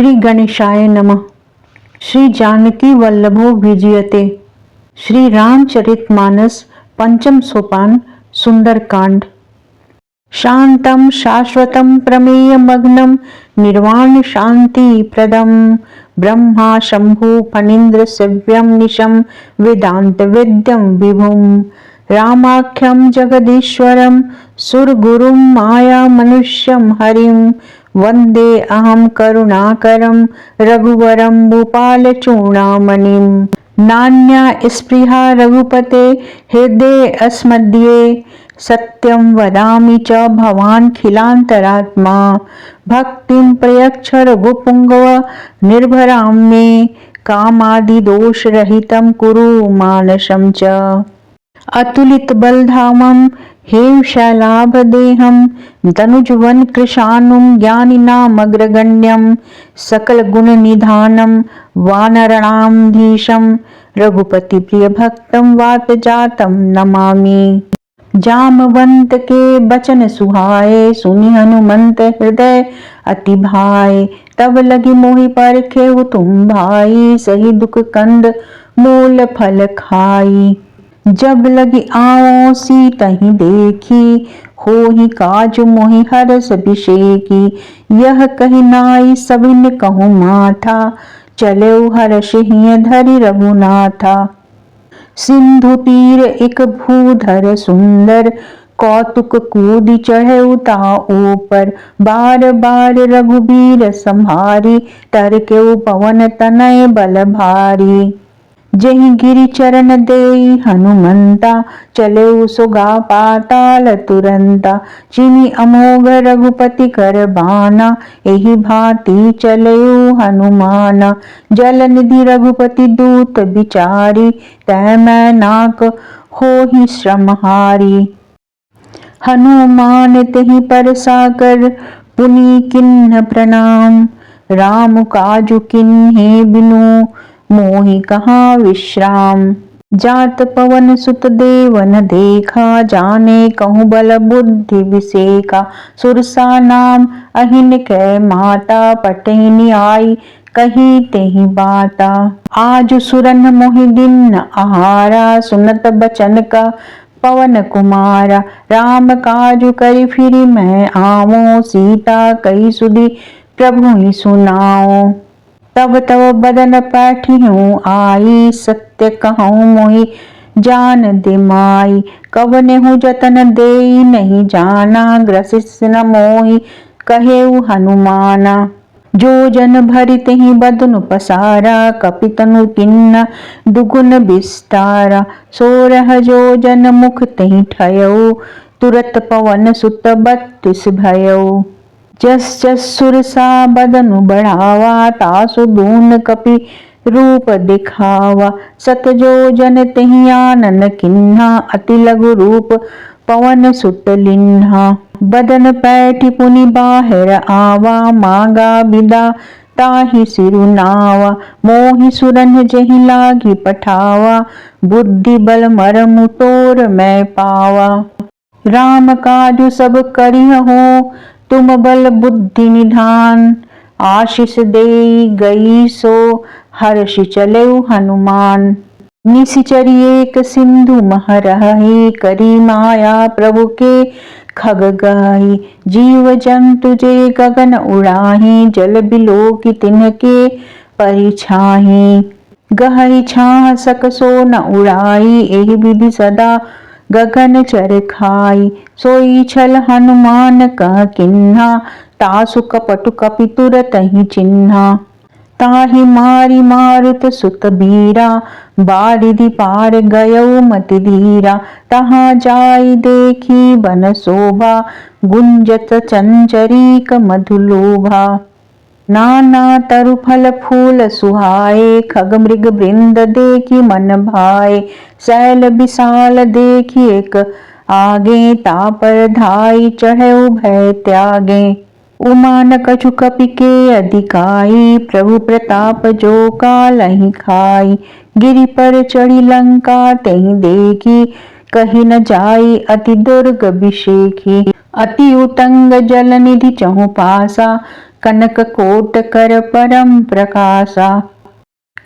श्री गणेशाय नमः। श्री जानकी वल्लभो विजयते। श्री रामचरितमानस पंचम सोपान सुंदरकांड। शांतं शाश्वतं प्रमेय मग्नं निर्वाण शांति प्रदम ब्रह्मा शंभु फणीन्द्र सेव्यं निशं वेदांत वेद्यं विभुं रामाख्यं जगदीश्वरं सुरगुरुं माया मनुष्यं हरिं वंदे अहं करुणाकरं रघुवरं भूपाल चूड़ामणिं नान्या स्पृहा रघुपते हृदये अस्मद्ये सत्यं वदामि च भवान् खिलान्तरात्मा भक्तिं प्रयच्छ रघुपुङ्गव निर्भरां मे कामादिदोषरहितं कुरु मानसं च अतुलित बलधामं हेमशैलाभदेहं तनुजवन कृशानुं ज्ञानिनामग्रगण्यं सकलगुणनिधानं वानराणामधीशं रघुपतिप्रियभक्तं वातजातं नमामि। जामवंत के बचन सुहाए सुनि हनुमंत हृदय अति भाए तब लगी मोहि परखे तुम भाई सही दुख कंद मूल फल खाई। जब लगी आओ सीतहि देखी होहि काज मोहि हरस अभिषेकी यह कही नाई सबिन कहूँ माथा चले हर्ष हिय धरि रघुनाथा। सिंधु तीर एक भूधर सुंदर कौतुक कूद चढ़े उता ऊपर बार बार रघुबीर संहारी तर के पवन तनय बल भारी। जहि गिरि चरण देई हनुमंता चले सुगा पाताल तुरंता चिनि अमोघ रघुपति कर बाना एहि भांति चले हनुमाना। जल निधि रघुपति दूत बिचारी तै मैं नाक होहि श्रमहारी। हनुमान तेहि पर साकर पुनि किन्ह प्रणाम राम काजु किन्हि बिनु मोहि कहाँ विश्राम। जात पवन सुत देवन देखा जाने कहूँ बल बुद्धि विसेखा। सुरसा नाम अहिन कै माता पटहिनी आई कही तेहि बाता। आज सुरन मोहि दिन आहारा सुनत बचन का पवन कुमारा। राम काजु करि फिरि मैं आवो सीता कही सुधि प्रभु ही सुनाओ। तब तब बदन पैठियूं आई सत्य कहूँ मोहि जान दे माई। कवने हूँ जतन देई नहीं जाना ग्रसिस न मोहि कहेउ हनुमाना। जो जन भरि तेहि बदनु पसारा कपितनु किन्न दुगुन विस्तारा। सोरह जो जन मुख तेहि ठयऊ तुरत पवन सुत 32 भयऊ। जस जस सुरसा बदनु बढ़ावा तासु दून कपि रूप दिखावा। सत जो जन तेहि आनन किन्हा अति लघु रूप पवन सुत लिन्हा। बदन पैठि पुनि बाहिर आवा मांगा बिदा ताहि सिरुनावा। मोहि सुरन जहि लागी पठावा बुद्धि बल मरमु तोर मैं पावा। राम काजु सब करिहु तुम बल बुद्धि निधान आशीष देई गई सो हर्षि चलेउ हनुमान। निशिचरी एक सिंधु मह रही करी माया प्रभु के खग गही। जीव जंतु जे गगन उड़ाही जल बिलो की तिनके परिछाही। गहरी छाह सकसो न उड़ाई एहि विधि सदा गगन चर खाई। सोई छल हनुमान कह किन्हा तासु कपटु कपि तुरत ही चिन्हा। ताहि मारी मारुत सुत बीरा बारिधि पार गयऊ मति धीरा। तहाँ जाई देखी बन शोभा गुंजत चंचरीक मधुलोभा। नाना तरु फल फूल सुहाए खग मृग वृंद देखी मन भाए। शैल विशाल देखी एक आगे तापर धाई चढ़े भय त्यागे। उमान कछु कपि के अधिकाई प्रभु प्रताप जो कालहि खाई। गिरि पर चढ़ी लंका तेहि देखी कही न जाई अति दुर्ग विषेखी। अति उतंग जल निधि चहु पासा कनक कोट कर परम प्रकाशा।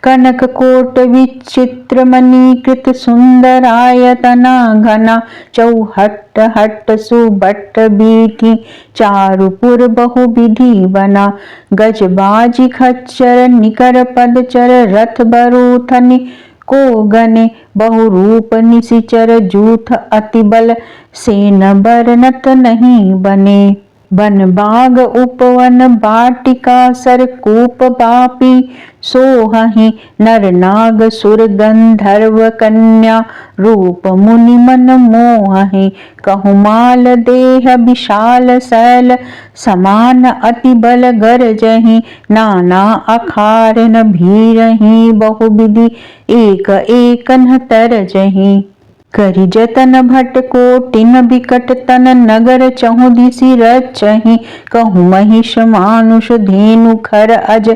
कनक कोट विचित्र मणिकृत सुंदरायतना घना। चौहट्ट हट्ट सुबट्ट बीथी चारुपुर बहुविधि बना। गजबाजी खच्चर निकर पदचर रथ बरूथनि को गने। बहुरूप निशिचर जूथ अति बल सेन बरनत नहीं बने। वन बाग उपवन बाटिका सरकूप बापी सोहहि। नर नाग सुर गंधर्व कन्या रूप मुनि मन मोहहि। कहुमाल देह विशाल शैल समान अति बल गरजहि। नाना अखारन भीरहि बहुविधि एक एकन तरजहि। करि जतन भट कोटिन बिकट तन नगर चहु दिसि रचहि। कहु महिष मानुष धेनु खर अज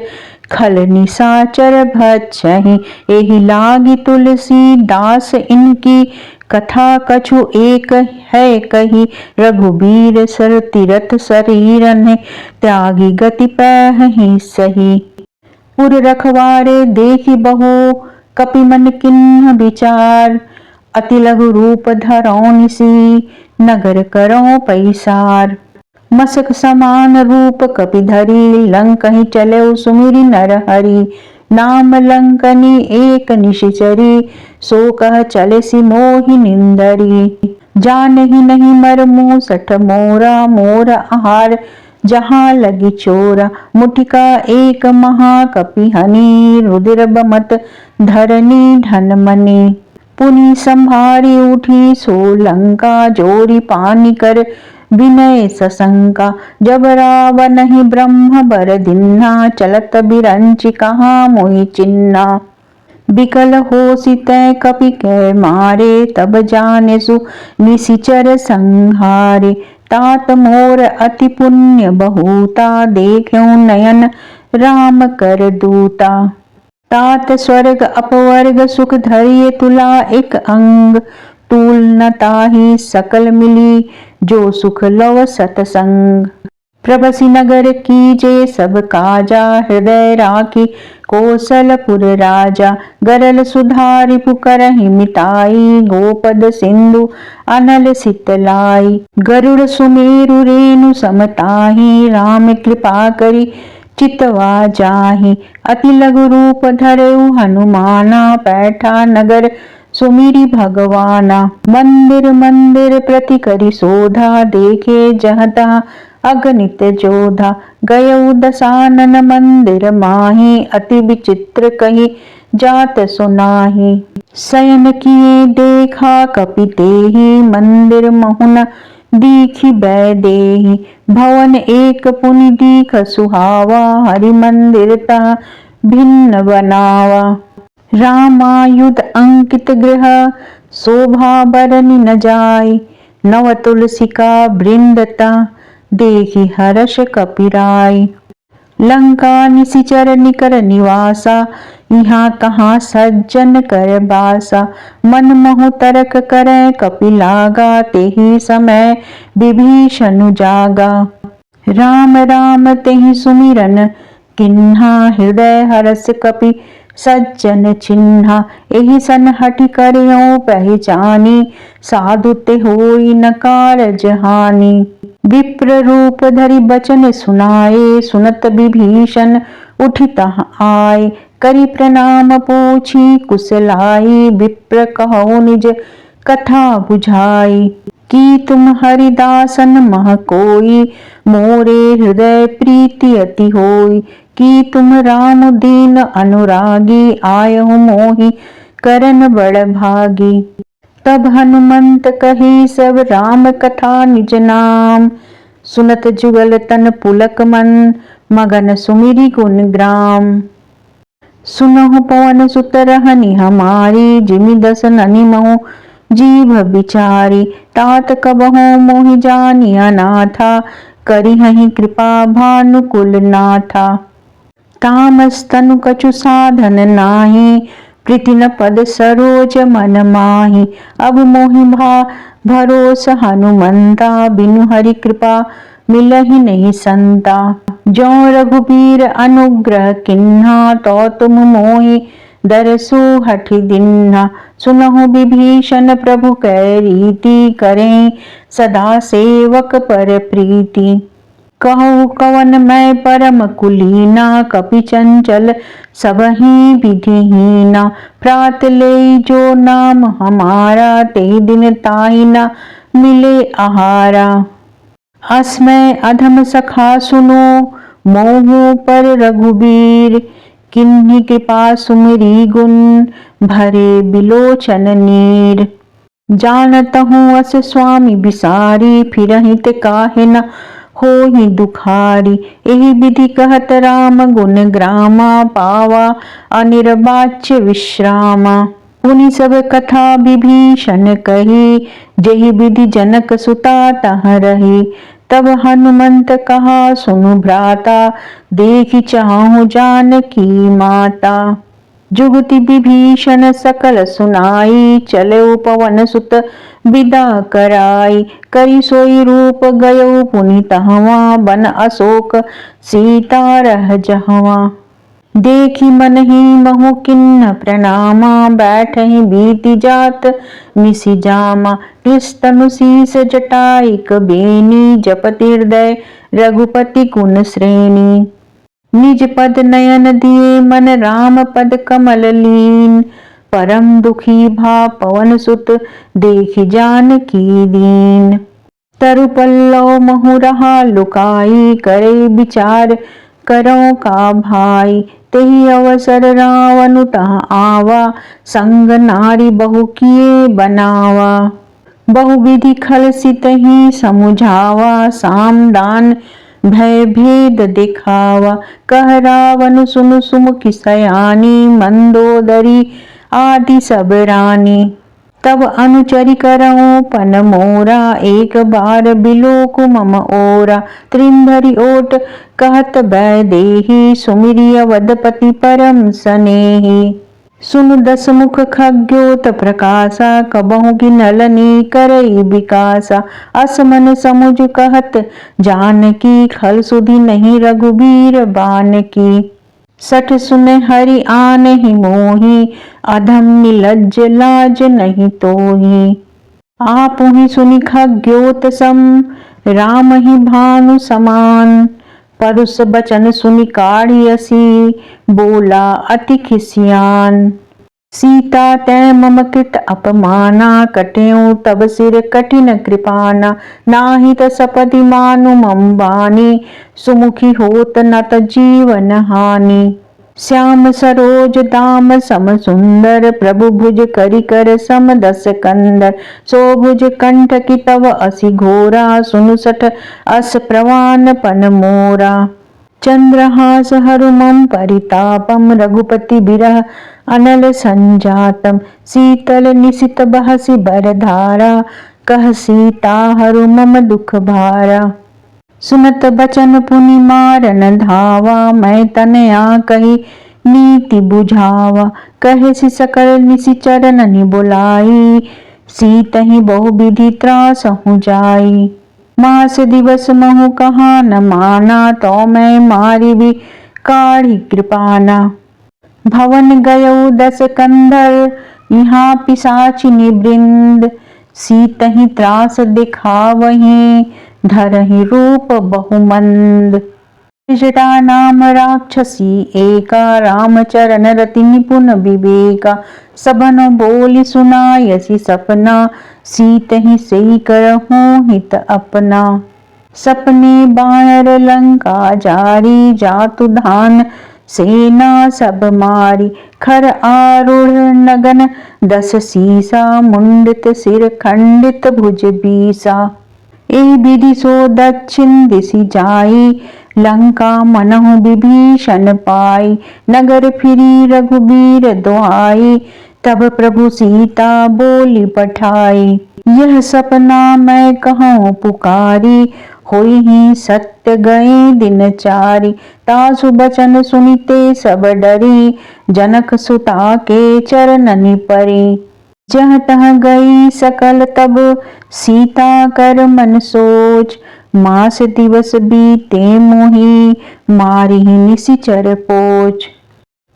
खल निशाचर भक्षहि। एहि लागी तुलसी दास इनकी कथा कछु एक है कही। रघुबीर सर तीरथ शरीरन त्यागी गति पैहि सही। पुर रखवारे देखी बहु कपि मन किन्ह विचार। अति लघु रूप धरौ निसी नगर करौ पैसार। मसक समान रूप कपि धरी लंकहि चलौ सुमिरि नर हरि। नाम लंकनी एक निशिचरी सो कह चलसि मोहि निंदरी। जानहि नहीं मरमु सठ मोरा मोर आहार जहाँ लगी चोरा। मुठिका एक महाकपि हनि रुधिर बमत धरनी धन मनि। पुनि संभारी उठी सो लंका जोरी पानी कर विनय सशंका। जब रावण ही ब्रह्म बर दिन्हा चलत बिरंचि कहाँ मोहि चिन्हा। बिकल होसि तै कपि कै मारे तब जानेसु निशिचर संहारे। तात मोर अति पुण्य बहुता देख्यौ नयन राम कर दूता। तात स्वर्ग अपवर्ग सुख धरिये तुला एक अंग। तूल न ताहि सकल मिली जो सुख लव सतसंग। प्रबसी नगर कीजे सब काजा हृदय राखी कौशलपुर राजा। गरल सुधा रिपु करहि मिटाई गोपद सिंधु अनल सितलाई। गरुड़ सुमेरु रेणु समताहि राम कृपा करी चितवा जाहि। अति लघु रूप धरऊ हनुमाना पैठा नगर सुमिरि भगवाना। मंदिर मंदिर प्रति करि शोधा देखे जहता अगणित जोधा। गयऊ दसानन मंदिर माहि अति विचित्र कही जात सुनाहि। शयन किए देखा कपि तेहि मंदिर महुन दीखि बैदेहि। भवन एक पुनि दीख सुहावा हरि मंदिर ता भिन्न बनावा। रामायुध अंकित गृह शोभा बरनि न जाय। नव तुलसिका वृंदता देखि हर्ष कपिराय। लंका निशिचर निकर निवासा यहाँ कहाँ सज्जन कर बासा। मन मोहु तरक करे कपि लागा तेहि समय विभीषण जागा। राम राम तेहि सुमिरन किन्हा हृदय हरस कपि सज्जन चिन्हा। एहि सन हठि करियौ पहचानी साधु ते होई न कारज हानि। विप्र रूप धरि बचन सुनाए सुनत विभीषण उठि तहाँ आए। करि प्रणाम पूछी कुशलाई विप्र कहौ निज कथा बुझाई। कि तुम हरिदासन मह कोई मोरे हृदय प्रीति अति होई। कि तुम राम दीन अनुरागी आयहु मोहि करन बड़ भागी। तब हनुमंत कही सब राम कथा निज नाम। सुनत जुगल तन पुलक मन मगन सुमिरि गुण ग्राम। सुनहु पवन सुत रहनि हमारी जिमि दस ननि महु जीभ बिचारी। तात कबहु मोहि जानिया नाथा करिहहि कृपा भानुकुल नाथा। तामस तनु कछु साधन नाही प्रीति न पद सरोज मन माही। अब मोहि भरोस हनुमंता बिनु हरि कृपा मिलहि नहीं संता। जो रघुबीर अनुग्रह किन्हा, तो तुम मोहि दरसु हठ दिन्हा। सुनहु विभीषण प्रभु कै रीति, करें सदा सेवक पर प्रीति। कहु कवन मैं परम कुलीना, कपि चंचल सबहि विधिहीना। प्रात ले जो नाम हमारा, ते दिन ताहि न मिले आहारा। अस्मै अधम सखा सुनो, मोहु पर रघुबीर। किन्ही कृपा सुमिरी गुण, भरे बिलोचन नीर। जानतहु अस स्वामी बिसारी, फिरहित काहे न होहि दुखारी। एहि विधि कहत राम गुण ग्रामा, पावा अनिर्वाच्य विश्रामा। पुनि सब कथा विभीषण कही, जेहि विधि जनक सुता तह रही। तब हनुमंत कहा सुनु भ्राता, देखि चाहु जानकी माता। जुगति विभीषण सकल सुनाई, चलऊ पवन सुत विदा कराई। करी सोई रूप गयऊ पुनि तहवा, बन अशोक सीता रह जहवा। देखी मन ही महु किन्ह प्रणामा, बैठहि बीति जात निसि जामा। कृस्तनु शीस जटाइक बेनी, जपति हृदय रघुपति गुण श्रेणी। निज पद नयन दिए मन, राम पद कमल लीन। परम दुखी भा पवन सुत, देखि जानकी दीन। तरु पल्लव महु रहा लुकाई, करे विचार करो का भाई। तेहि अवसर रावण तह आवा, संग नारी बहु किए बनावा। बहु विधि खल सितहि समुझावा, साम दान भय भेद दिखावा। कह रावण सुनु सुमुखि सयानी, मंदोदरी आदि सब रानी। तब अनुचरि करऊं पन मोरा, एक बार बिलोकु मम ओरा। त्रिंधरि ओट कहत वैदेही, सुमिरि अवधपति परम सनेही। सुनु दस मुख खग्योत प्रकाशा, कबहु गिनलनि करई विकासा। असमन समुझ कहत जानकी, खल सुधि नहीं रघुबीर बानकी। सठ सुने हरि आनहि मोहि, अधम निलज्ज लाज नहीं तोहि। आपुहि सुनि खग्योत सम, राम ही भानु समान। परुष बचन सुनि काढ़ियसि, बोला अति खिसियान। सीता तै मम कृत अपमाना, कटेऊ तब सिर कठिन कृपाना। नाहित सपदि मानु मम बानी, सुमुखी होत न त जीवन हानि। श्याम सरोज दाम सम सुंदर, प्रभु भुज करि कर सम दस कंदर। सो भुज कंठ की तव असि घोरा, सुनु सठ अस प्रवान पन मोरा। चंद्रहास हरु मम परितापम, रघुपति बिरह अनल संजातम। शीतल निशित बहसि बरधारा, कह सीता हरु मम दुख भारा। सुनत बचन पुनि मारन धावा, मैं तनया कही नीति बुझावा। कहेसि सकल निशिचर ननि बुलाई, सीतहि बहु विधि त्रासहु जाई। मास दिवस महु कहा न माना, तो मैं मारी भी काढ़ी कृपाना। भवन गयऊ दस कंधर, यहाँ पिशाचिनी वृंद। सीतहि त्रास दिखावहीं, धरहि रूप बहुमंद। जटा नाम राक्षसी एका, रामचरण रति निपुण विवेका। सबन बोली सुनायसि सपना, सीतहि सेई करहूँ हित अपना। सपने बानर लंका जारी, जातु धान सेना सब मारी। खर आरूढ़ नगन दस सीसा, मुंडित सिर खंडित भुज बीसा। एहि विधि सो दक्षिण दिशि जाई, लंका मनहु विभीषण पाई। नगर फिरी रघुबीर दुहाई, तब प्रभु सीता बोली पठाई। यह सपना मैं कहूँ पुकारी, होई ही सत्य गए दिन चारी। तासु बचन सुनिते सब डरी, जनक सुता के चरणनि परी। जहाँ तहाँ गई सकल तब, सीता कर मन सोच। मास दिवस बीते मोही, मारी निशिचर पोच।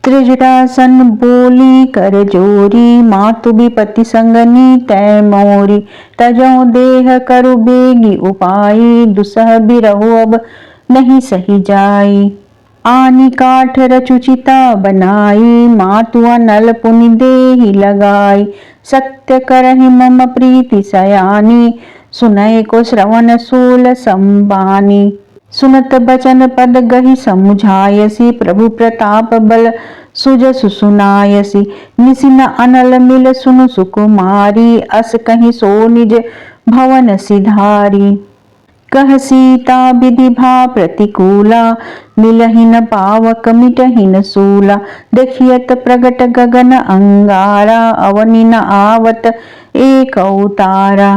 त्रिजटासन बोली कर जोरी, मातु विपति संगनी तय मोरी। तजो देह करु बेगी उपाई, दुसह बिरहु अब नहीं सही जाई। आनी काठ रचुचिता बनाई, मातु अनल पुनि देहि लगाई। सत्य करहि मम प्रीति सयानी, सुनय को श्रवण सूल संबानी। सुनत बचन पद गहि समुझायसी, प्रभु प्रताप बल सुजसु सुनायसी। निसिन अनल मिल सुनु सुकुमारी, अस कहि सो निज भवन सिधारी। कह सीता विधि भा प्रतिकूला, मिलहि न पावक मिटहि न सूला। देखियत प्रगट गगन अंगारा, अवनि न आवत एक तारा।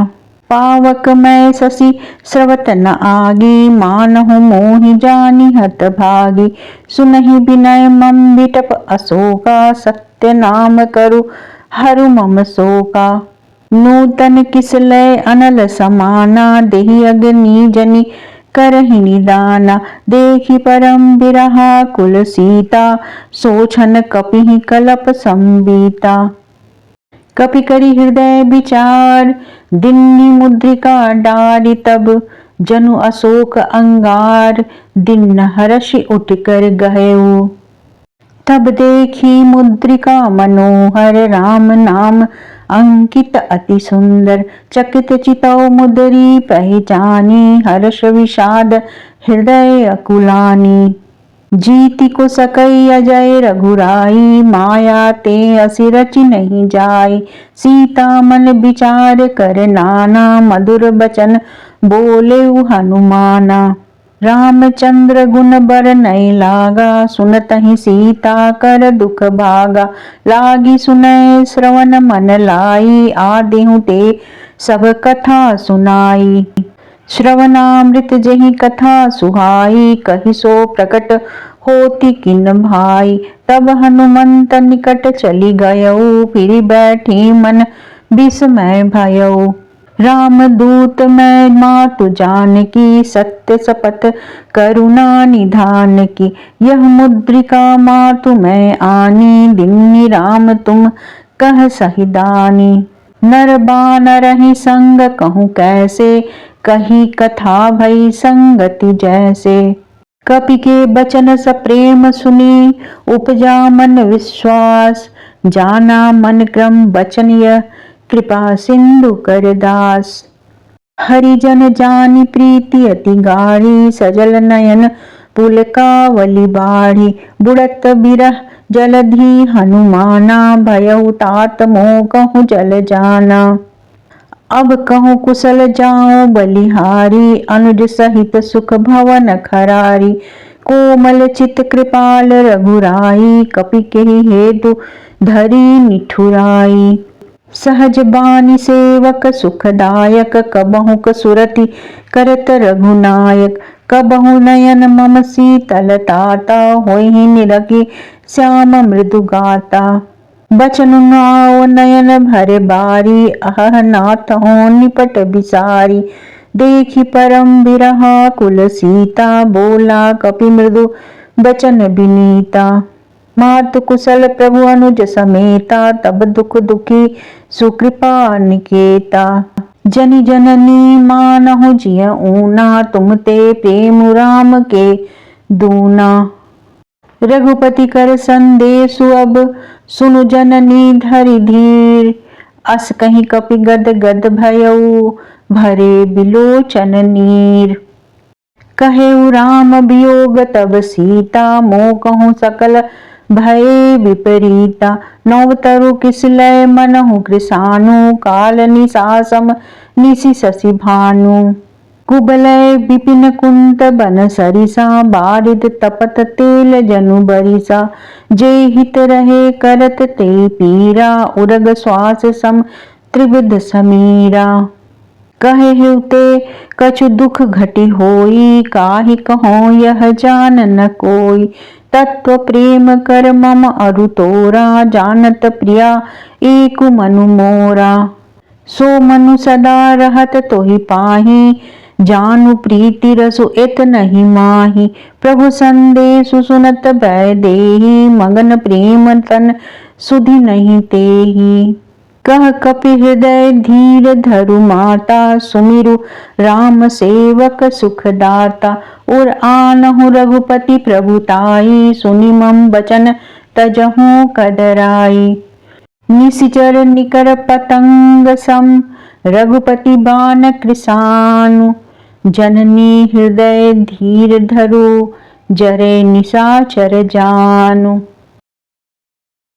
पावक मैं शशि स्रवत न आगी, मानहु मोहि जानि हत भागी। सुनहि विनय मम बिटप अशोका, सत्य नाम करु हरु मम शोका। नूतन किसलय अनल समाना, देहि अग्नि जनि करहि निदाना। देखि परम बिरहा कुल सीता, सोछन कपिहि कलप संबीता। कपि करि हृदय विचार, दिन्नि मुद्रिका डारि। तब जनु अशोक अंगार, दिन्न हर्षि उठ कर गहऊ। तब देखी मुद्रिका मनोहर, राम नाम अंकित अति सुंदर। चकित चितौ मुदरी पहचानी, हर्ष विषाद हृदय अकुलानी। जीति को सकई अजय रघुराई, माया ते असि रचि नहीं जाई। सीता मन विचार कर नाना, मधुर बचन बोलेउ हनुमाना। रामचंद्र गुण बर नय लागा, सुनतहि सीता कर दुख भागा। लागी सुनय श्रवण मन लाई, आदिहु ते सब कथा सुनाई। श्रवणामृत जेहि कथा सुहाई, कहि सो प्रकट होति किन भाई। तब हनुमंत निकट चली गयऊ, फिरि बैठी मन विस्मय भयऊ। राम दूत मैं मातु जानकी, सत्य शपथ करुणा निधान की। यह मुद्रिका मातु मैं आनी, दिन्नि राम तुम कह सहिदानी। नर बानरहि संग कहूँ कैसे, कही कथा भई संगति जैसे। कपि के बचन सप्रेम सुनी, उपजा मन विश्वास। जाना मन क्रम बचन यह, कृपा सिंधु कर दास। हरिजन जानि प्रीति अति गाढ़ी, सजल नयन पुलकावली बाढ़ी। बुड़त बिरह जलधि हनुमाना, भयउ तात मोह कहूँ जल जाना। अब कहूँ कुशल जाऊं बलिहारी, अनुज सहित सुख भवन खरारी। कोमल चित कृपाल रघुराई, कपि केहि हेतु धरी निठुराई। सहज बानी सेवक सुखदायक, कबहु कसुरति करत रघुनायक। कबहु नयन मम शीतल ताता, होहि निरखि श्याम मृदु गाता। बचन नाव नयन भर बारी, अहह नाथ हो निपट बिसारी। देखि परम बिरहा कुल सीता, बोला कपि मृदु बचन विनीता। मातु कुशल प्रभु अनुज समेता, तब दुख दुखी सुकृपा निकेता। जनि जननी मानहु जिय ऊना, तुम ते प्रेम राम के दूना। रघुपति कर संदेशु अब, सुनु जननी धरि धीर। अस कहि कपि गद गद भयऊ, भरे बिलोचन नीर। कहेउ राम वियोग तब सीता, मोह कहूँ सकल भये विपरीता। नवतरु किसलय मनहु कृसानु, काल निसासम निशि शशि भानु। कुबलय विपिन कुंत बन सरिसा, बारिद तपत तेल जनु बरिसा। जे हित रहे करत ते पीरा, उरग श्वास सम त्रिविध समीरा। कहेउ ते कछु दुख घटी होई, काहि कहूँ यह जान न कोई। तत्व प्रेम कर मम अरु तोरा, जानत प्रिया एकु मनु मोरा। सो मनु सदा रहत तोहि पाहि, जानु प्रीति रसु इत नहीं माही, प्रभु संदेशु सुनत भय देहि, मगन प्रेम तन सुधि नहीं तेहि। कह कपि हृदय धीर धरु माता, सुमिरु राम सेवक सुखदाता। और आनहु रघुपति प्रभुताई, सुनि मम बचन तजहु कदराई। निशिचर निकर पतंग सम, रघुपति बान कृसानु। जननी हृदय धीर धरु, जरे निशाचर जानु।